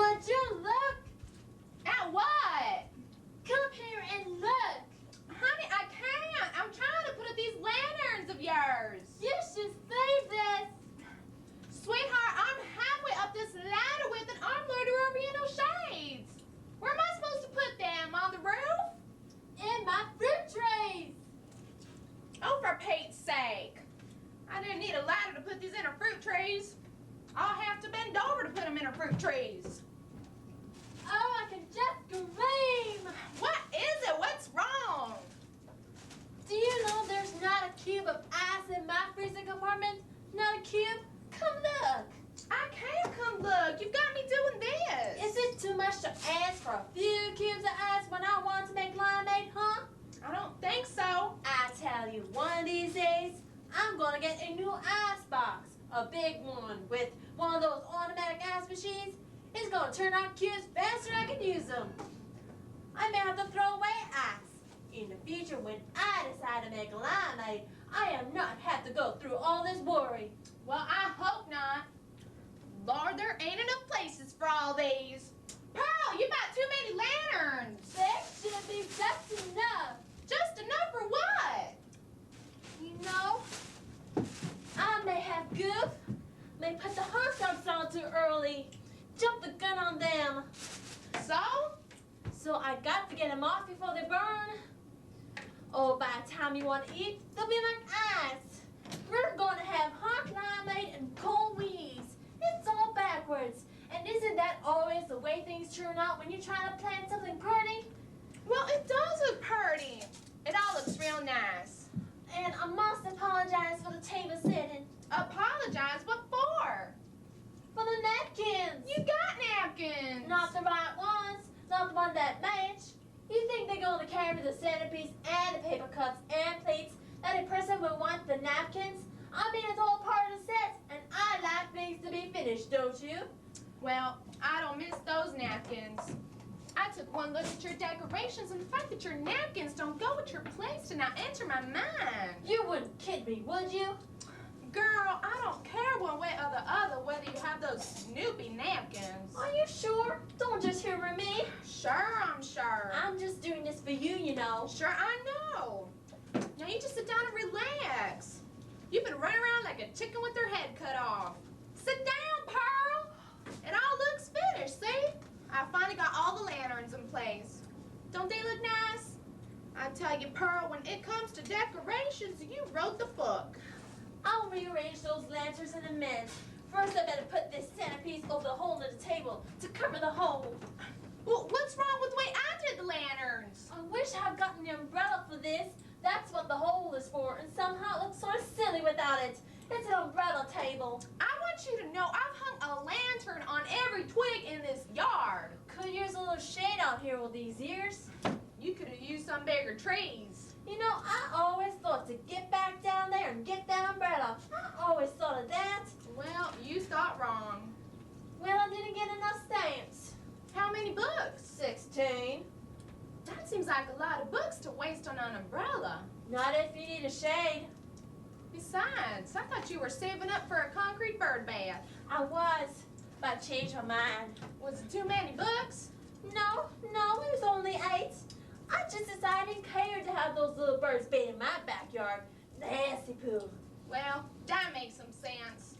Would you look? At what? Come here and look. Honey, I can't. I'm trying to put up these lanterns of yours. You should save this. Sweetheart, I'm halfway up this ladder with an arm loader over here, no shades. Where am I supposed to put them? On the roof? In my fruit trays. Oh, for Pete's sake. I didn't need a ladder to put these in her fruit trees. I'll have to bend over to put them in her fruit trees. Oh, I can just scream. What is it? What's wrong? Do you know there's not a cube of ice in my freezer compartment? Not a cube? Come look. I can't come look. You've got me doing this. Is it too much to ask for a few cubes of ice when I want to make limeade, huh? I don't think so. I tell you, one of these days, I'm gonna get a new ice box. A big one with one of those automatic ice machines. It's gonna turn out cubes faster than I can use them. I may have to throw away ice. In the future, when I decide to make limeade, I am not have to go through all this worry. Well, I hope not. Lord, there ain't enough places for all these. Pearl, you got too many lanterns. There should be just enough. Just enough for what? You know, I may have goofed, may put the hot dogs on too early, jump the gun on them. So I got to get them off before they burn. Oh, by the time you want to eat, they'll be like ice. We're going to have hot limeade and cold weenies. It's all backwards. And isn't that always the way things turn out when you're trying to plan something pretty? Well, it does look pretty. It all looks real nice. And I must apologize for the table setting. Apologize? What for? For the napkins. You got napkins. Not the right ones. Not the one that match. You think they're going to carry the centerpiece and the paper cups and plates that a person would want the napkins? I mean, it's all part of the set, and I like things to be finished, don't you? Well, I don't miss those napkins. I took one look at your decorations, and the fact that your napkins don't go with your plates did not enter my mind. You wouldn't kid me, would you? Girl, I don't care one way or the other whether you have those snoopy napkins. Are you sure? Don't just humor me. Sure, I'm sure. I'm just doing this for you, you know. Sure, I know. Now you just sit down and relax. You've been running around like a chicken with their head cut off. Sit down, Pearl. It all looks finished, see? I finally got all the lanterns in place. Don't they look nice? I tell you, Pearl, when it comes to decorations, you wrote the book. I'll rearrange those lanterns in a minute. First, I better put this centerpiece over the hole in the table to cover the hole. Well, what's wrong with the way I did the lanterns? I wish I'd gotten the umbrella for this. That's what the hole is for, and somehow it looks sort of silly without it. It's an umbrella table. I want you to know I've hung a lantern on every twig in this yard. Could use a little shade out here with these ears. You could have used some bigger trees. You know, I always thought to get back down there and get that umbrella. I always thought of that. Well, you thought wrong. Well, I didn't get enough stamps. How many books? 16. That seems like a lot of books to waste on an umbrella. Not if you need a shade. Besides, I thought you were saving up for a concrete bird bath. I was, but I changed my mind. Was it too many books? No, it was only 8. I just decided I didn't care to have those little birds bathe in my backyard. Nasty poo. Well, that makes some sense.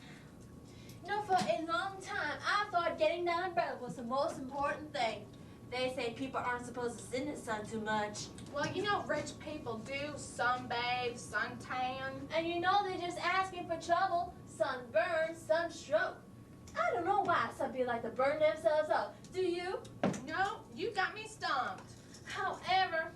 You know, for a long time, I thought getting that umbrella was the most important thing. They say people aren't supposed to sit in the sun too much. Well, you know rich people do sunbathe, suntan. And you know they're just asking for trouble. Sunburn, sunstroke. I don't know why some people like to burn themselves up. Do you? No, you got me stumped. However,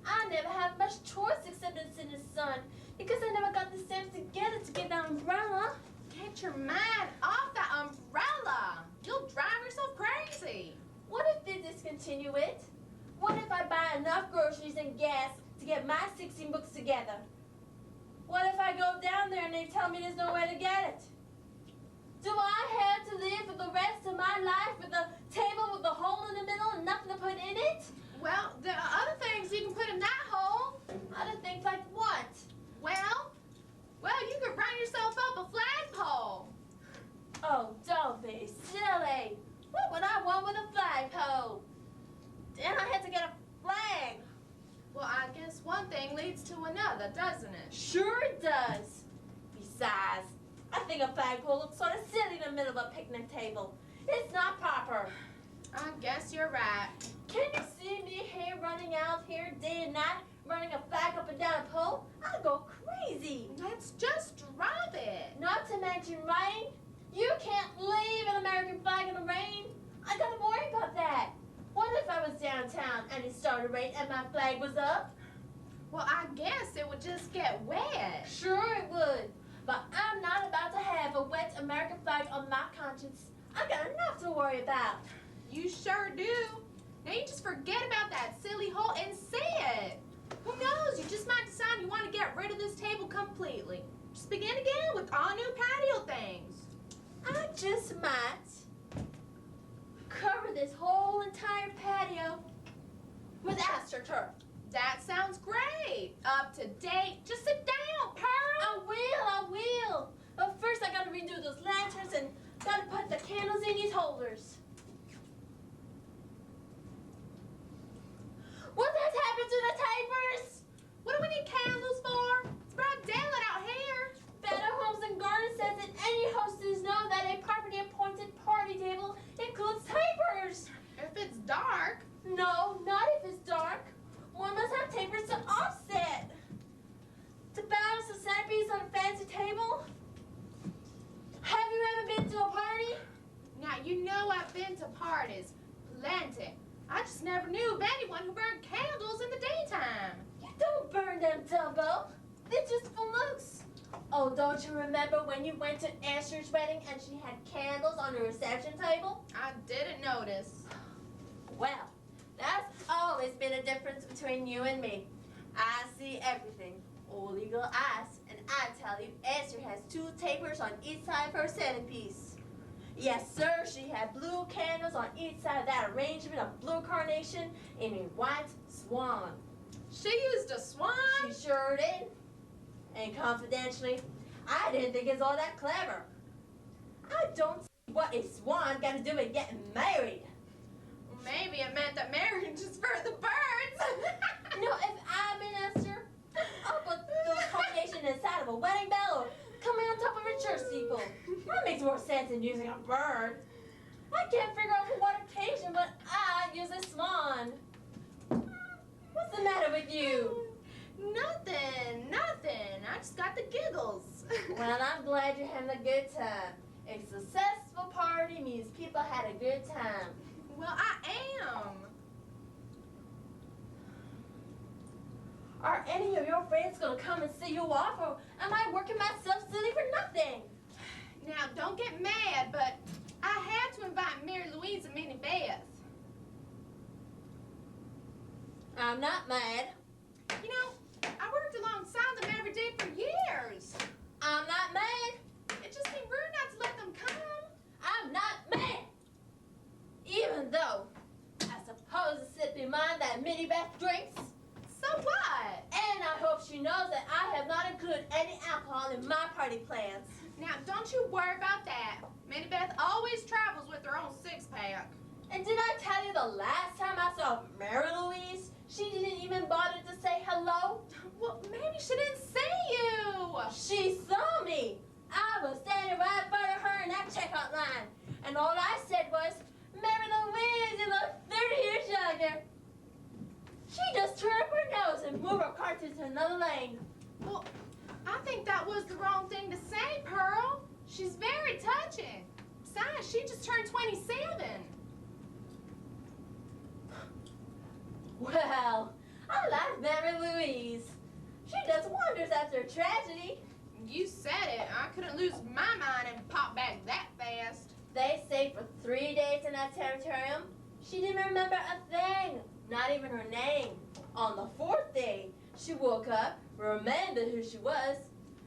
I never had much choice except to sit in the sun because I never got the steps together to get that umbrella. Get your mind off that umbrella. You'll drive yourself crazy. What if they discontinue it? What if I buy enough groceries and gas to get my 16 books together? What if I go down there and they tell me there's no way to get it? Do I have to live for the rest of my life with a table with a hole in the middle and nothing to put in it? Well, there are other things you can put in that hole. Other things like what? Well, you could run yourself up a flagpole. Oh, don't be silly. What would I want with a And I had to get a flag. Well, I guess one thing leads to another, doesn't it? Sure it does. Besides, I think a flagpole looks sort of silly in the middle of a picnic table. It's not proper. I guess you're right. Can you see me here running out here day and night, running a flag up and down a pole? I'd go crazy. Let's just drop it. Not to mention rain. You can't leave an American flag in the rain. I gotta worry about that. What if I was downtown and it started rain and my flag was up? Well, I guess it would just get wet. Sure it would. But I'm not about to have a wet American flag on my conscience. I've got enough to worry about. You sure do. Now you just forget about that silly hole and say it. Who knows? You just might decide you want to get rid of this table completely. Just begin again with all new patio things. I just might cover this whole entire patio with astroturf. That sounds great. Up to date. Just sit down, Pearl. I will. But first I gotta redo those lanterns and gotta put the candles in these holders. What has happened to the tapers? What do we need candles for? It's broad daylight out here. Better Homes and Gardens says that any hostess know that a property appointed party table includes tapers. If it's dark. No, not if it's dark. One must have tapers to offset. To balance the centerpiece on a fancy table. Have you ever been to a party? Now, you know I've been to parties. Plenty. I just never knew of anyone who burned candles in the daytime. You don't burn them, Dumbo. They're just for looks. Oh, don't you remember when you went to Esther's wedding and she had candles on the reception table? I didn't notice. Well, that's always been a difference between you and me. I see everything. All eagle eyes. And I tell you, Esther has 2 tapers on each side of her centerpiece. Yes, sir, she had blue candles on each side of that arrangement of blue carnation and a white swan. She used a swan? She sure did. And confidentially, I didn't think it's all that clever. I don't see what a swan got to do with getting married. Maybe it meant that marriage is for the birds. No, if I'm an Esther, I'll put the combination inside of a wedding bell or coming on top of a church steeple. That makes more sense than using a bird. I can't figure out for what occasion, but I use a swan. What's the matter with you? Nothing. I just got the giggles. Well, I'm glad you're having a good time. A successful party means people had a good time. Well, I am. Are any of your friends going to come and see you off, or am I working myself silly for nothing? Now, don't get mad, but I had to invite Mary Louise and Minnie Beth. I'm not mad. You know, I worked alongside them every day for years. I'm not mad. It just seemed rude not to let them come. I'm not mad. Even though I suppose it slipped in mind that Minnie Beth drinks. So what? And I hope she knows that I have not included any alcohol in my party plans. Now, don't you worry about that. Minnie Beth always travels with her own 6-pack. And did I tell you the last time I saw Mary Louise, she didn't even bother to say hello? Well, maybe she didn't see you. She saw me. I was standing right in front of her in that checkout line. And all I said was, Mary Louise, you look 30 years younger. She just turned up her nose and moved her cart into another lane. Well, I think that was the wrong thing to say, Pearl. She's very touching. Besides, she just turned 27. Well, I like Mary Louise. She does wonders after a tragedy. You said it. I couldn't lose my mind and pop back that fast. They stayed for 3 days in that sanitarium. She didn't remember a thing, not even her name. On the 4th day, she woke up, remembered who she was,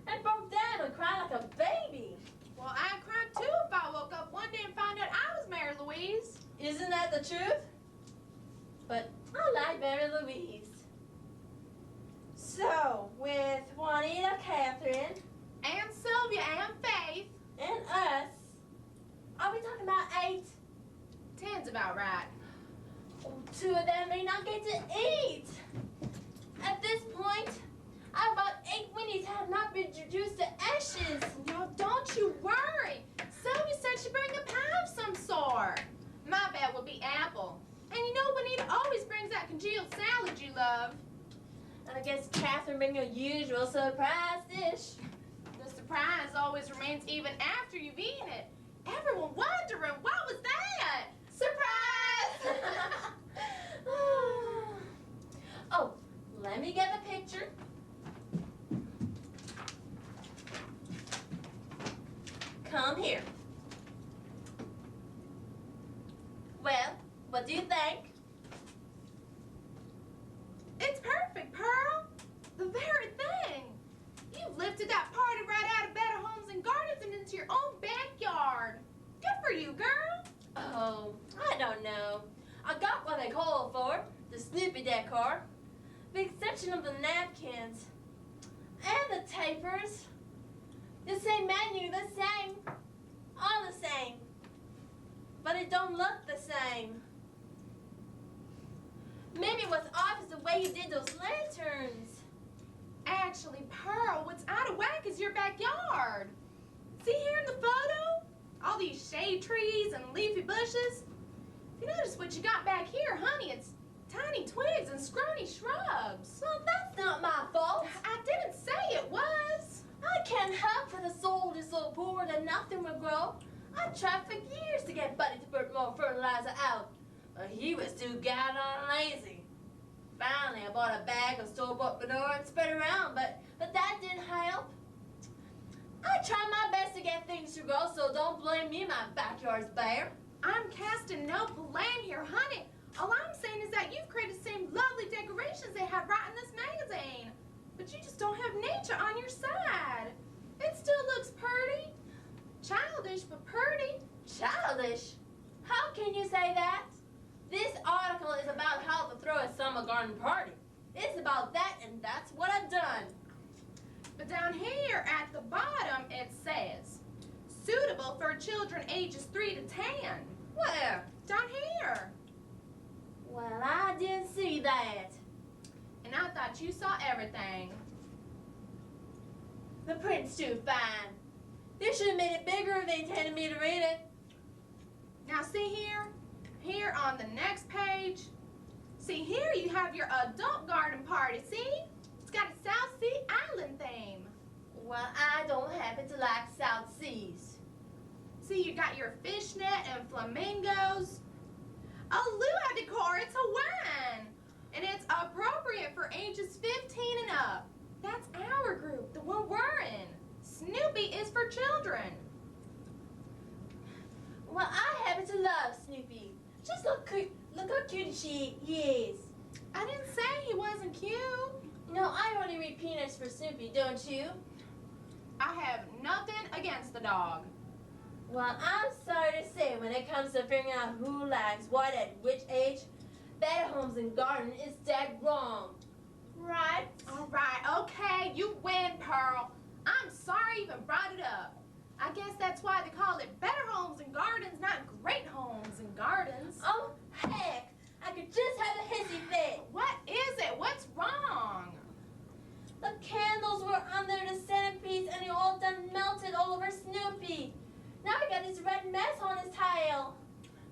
and broke down and cried like a baby. Well, I'd cry too if I woke up one day and found out I was Mary Louise. Isn't that the truth? But I like Mary Louise. So, with Juanita, Catherine, And Sylvia and Faith. and us, are we talking about 8? 10's about right. Two of them may not get to eat. At this point, our about 8 Winnies have not been reduced to ashes. No, don't you worry. Sylvia said she'd bring a pie of some sort. My bet would be apple. And you know Juanita always brings that congealed salad you love. I guess Catherine brings her usual surprise dish. The surprise always remains even after you've eaten it. Everyone wondering, what was that? Surprise! Oh, let me get the picture. Come here. Well, what do you think? It's perfect, Pearl. The very thing. You've lifted that party right out of Better Homes and Gardens and into your own backyard. Good for you, girl. Oh, I don't know. I got what they call for, the Snoopy decor. The exception of the napkins. And the tapers. The same menu, the same. All the same. But it don't look the same. Maybe what's off is the way you did those lanterns. Actually, Pearl, what's out of whack is your backyard. See here in the photo? All these shade trees and leafy bushes. If you notice what you got back here, honey, it's tiny twigs and scrawny shrubs. Well, that's not my fault. I didn't say it was. I can't help for the soil is so poor that nothing will grow. I tried for years to get Buddy to put more fertilizer out, but he was too goddamn lazy. Finally, I bought a bag of store-bought manure and spread around, but that didn't help. I tried my best to get things to grow, so don't blame me my backyard's bare. I'm casting no blame here, honey. All I'm saying is that you've created the same lovely decorations they have right in this magazine, but you just don't have nature on your side. It still looks pretty. Childish, but pretty. Childish? How can you say that? This article is about how to throw a summer garden party. It's about that, and that's what I've done. But down here at the bottom it says, suitable for children ages 3 to 10. Where? Down here. Well, I didn't see that. And I thought you saw everything. The print's too fine. They should have made it bigger if they intended me to read it. Now see here? Here on the next page. See here you have your adult garden party, see? It's got a South Sea Island theme. Well, I don't happen to like South Seas. See, you got your fishnet and flamingos. A luau decor, it's Hawaiian. And it's appropriate for ages 15 and up. That's our group, the one we're in. Snoopy is for children. Well, I happen to love Snoopy. Just look how cute he is. I didn't say he wasn't cute. You know, I only read peanuts for Snoopy, don't you? I have nothing against the dog. Well, I'm sorry to say, when it comes to figuring out who likes what at which age, Better Homes and Garden is dead wrong. Right? All right, okay, you win, Pearl. I'm sorry you even brought it up. I guess that's why they call it Better Homes and Gardens, not Great Homes and Gardens. Oh, heck! I could just have a hissy fit. What is it? What's wrong? The candles were under the centerpiece and they all done melted all over Snoopy. Now we got this red mess on his tail.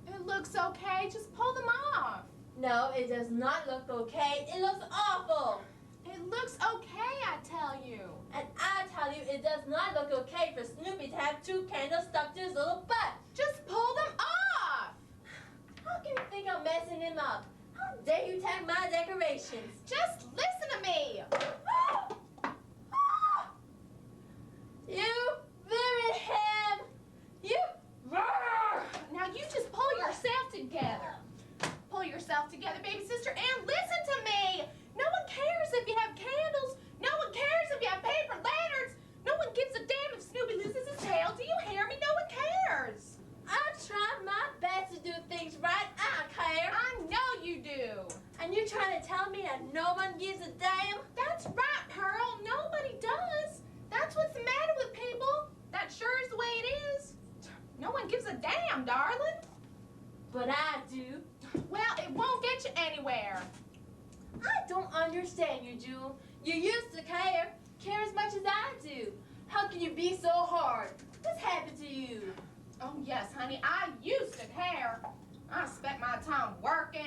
It looks okay. Just pull them off. No, it does not look okay. It looks awful. It looks okay, I tell you. And I tell you, it does not look okay for Snoopy to have 2 candles stuck to his little butt. Just pull them off. How can you think I'm messing him up? How dare you tag my decorations? Just listen to me. You very ham. You. Now you just pull yourself together. Pull yourself together, baby sister, and listen to me. No one cares if you have candles. No one cares if you have paper lanterns. No one gives a damn if Snoopy loses his tail. Do you hear me? No one cares. I tried my best to do things right. I care. I know you do. And you trying to tell me that no one gives a damn? That's right, Pearl. Nobody does. That's what's the matter with people. That sure is the way it is. No one gives a damn, darling. But I do. Well, it won't get you anywhere. I don't understand you, Jewel. You used to care as much as I do. How can you be so hard? What's happened to you? Oh, yes, honey, I used to care. I spent my time working,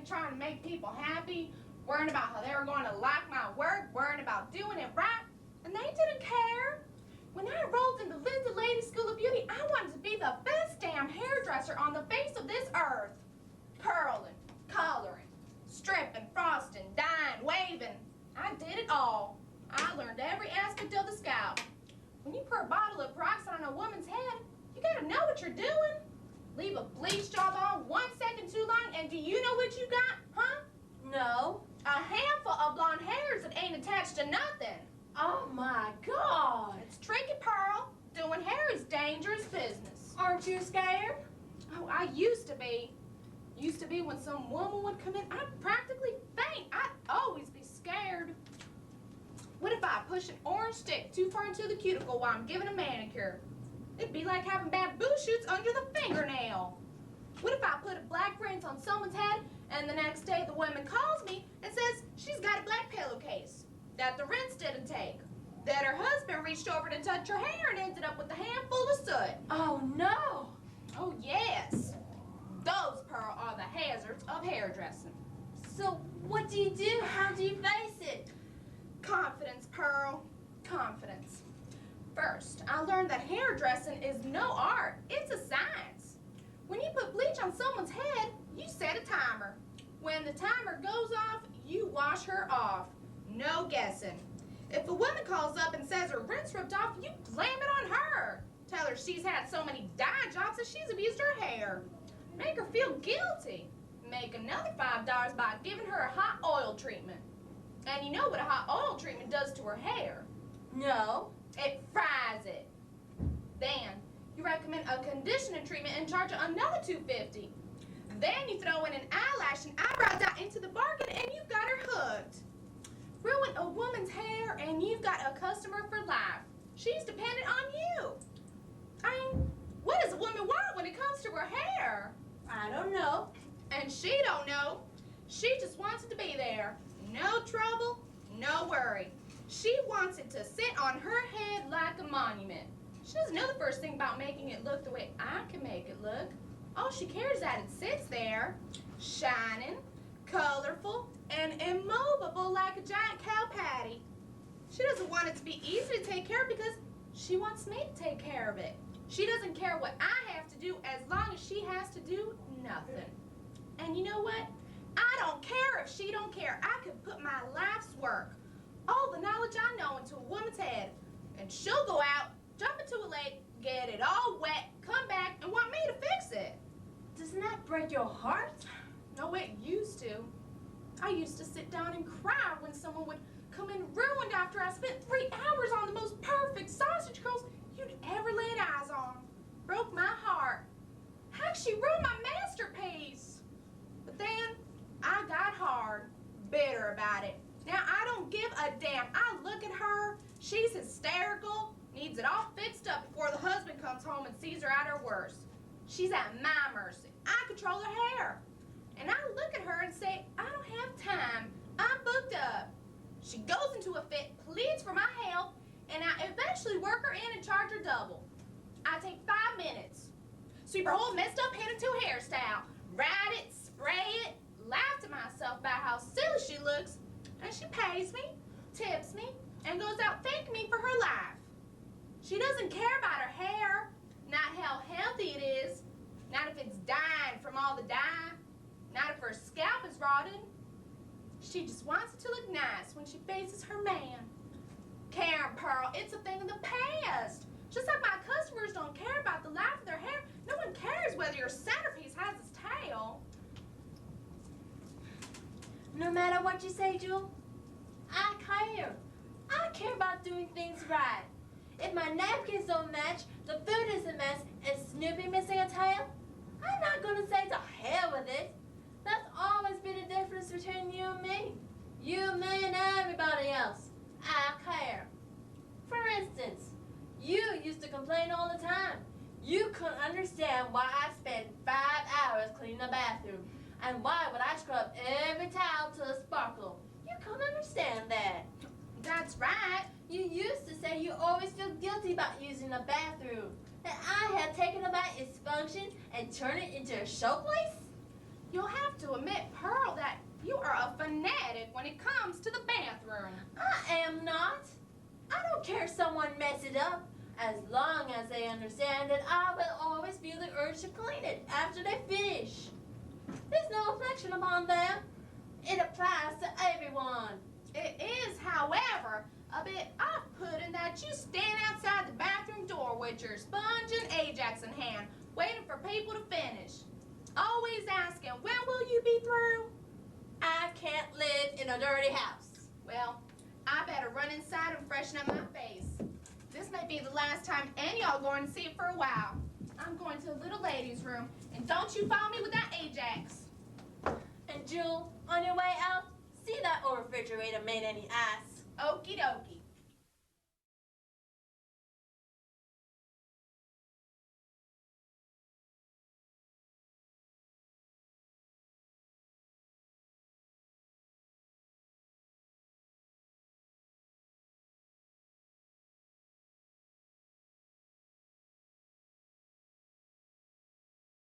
trying to make people happy, worrying about how they were going to like my work, worrying about doing it right, and they didn't care. When I enrolled in the Lindsay Lady School of Beauty, I wanted to be the best damn hairdresser on the face of this earth. Curling, coloring, stripping, frosting, dyeing, waving. I did it all. I learned every aspect of the scalp. When you pour a bottle of peroxide on a woman's head, you gotta know what you're doing. Leave a bleach job on 1 second too long, and do you know what you got, huh? No. A handful of blonde hairs that ain't attached to nothing. Oh my God. It's tricky, Pearl. Doing hair is dangerous business. Aren't you scared? Oh, I used to be. Used to be when some woman would come in, I'd practically faint. I'd always be scared. What if I push an orange stick too far into the cuticle while I'm giving a manicure? It'd be like having bamboo shoots under the fingernail. What if I put a black rinse on someone's head and the next day the woman calls me and says she's got a black pillowcase that the rinse didn't take, that her husband reached over to touch her hair and ended up with a handful of soot? Oh no. Oh yes. Those, Pearl, are the hazards of hairdressing. So what do you do? How do you face it? Confidence, Pearl. Confidence. First, I learned that hairdressing is no art. It's a science. When you put bleach on someone's head, you set a timer. When the timer goes off, you wash her off. No guessing. If a woman calls up and says her rinse ripped off, you blame it on her. Tell her she's had so many dye jobs that she's abused her hair. Make her feel guilty. Make another $5 by giving her a hot oil treatment. And you know what a hot oil treatment does to her hair? No. It fries it. Then you recommend a conditioning treatment and charge another $2.50. Then you throw in an eyelash and eyebrow dye into the bargain and you've got her hooked. Ruin a woman's hair and you've got a customer for life. She's dependent on you. I mean, what does a woman want when it comes to her hair? I don't know. And she don't know. She just wants it to be there. No trouble, no worry. She wants it to sit on her head like a monument. She doesn't know the first thing about making it look the way I can make it look. All she cares is that it sits there, shining, colorful, and immovable like a giant cow patty. She doesn't want it to be easy to take care of because she wants me to take care of it. She doesn't care what I have to do as long as she has to do nothing. And you know what? I don't care if she don't care. I could put my life's work, all the knowledge I know, into a woman's head, and she'll go out, jump into a lake, get it all wet, come back, and want me to fix it. Doesn't that break your heart? No, it used to. I used to sit down and cry when someone would come in ruined after I spent 3 hours on the most perfect sausage curls you'd ever laid eyes on. Broke my heart. How could she ruin my masterpiece? But then I got hard, bitter about it. Now I don't give a damn. I look at her, she's hysterical, needs it all fixed up before the husband comes home and sees her at her worst. She's at my mercy. I control her hair. And I look at her and say, I don't have time. I'm booked up. She goes into a fit, pleads for my help, and I eventually work her in and charge her double. I take 5 minutes. Sweep her whole messed up head into a hairstyle. Ride it, spray it, laugh to myself about how silly she looks, and she pays me, tips me, and goes out thanking me for her life. She doesn't care about her hair, not how healthy it is, not if it's dying from all the dye, not if her scalp is rotted. She just wants it to look nice when she faces her man. Karen Pearl, it's a thing of the past. Just like my customers don't care about the life of their hair, no one cares whether your centerpiece has its tail. No matter what you say, Jewel, I care. I care about doing things right. If my napkins don't match, the food is a mess, and Snoopy missing a tail, I'm not going to say to hell with it. That's always been the difference between you and me. You, me, and everybody else. I care. For instance, you used to complain all the time. You couldn't understand why I spent 5 hours cleaning the bathroom. And why would I scrub every towel to a sparkle? You can't understand that. That's right. You used to say you always feel guilty about using the bathroom. That I had taken about its function and turned it into a showplace? You'll have to admit, Pearl, that you are a fanatic when it comes to the bathroom. I am not. I don't care if someone mess it up, as long as they understand that I will always feel the urge to clean it after they finish. There's no reflection upon them. It applies to everyone. It is, however, a bit off-putting that you stand outside the bathroom door with your sponge and Ajax in hand, waiting for people to finish. Always asking, when will you be through? I can't live in a dirty house. Well, I better run inside and freshen up my face. This may be the last time any of y'all going to see it for a while. I'm going to the little ladies' room, and don't you follow me with that Ajax. And Jewel, on your way out, see that old refrigerator made any ice. Okie dokie.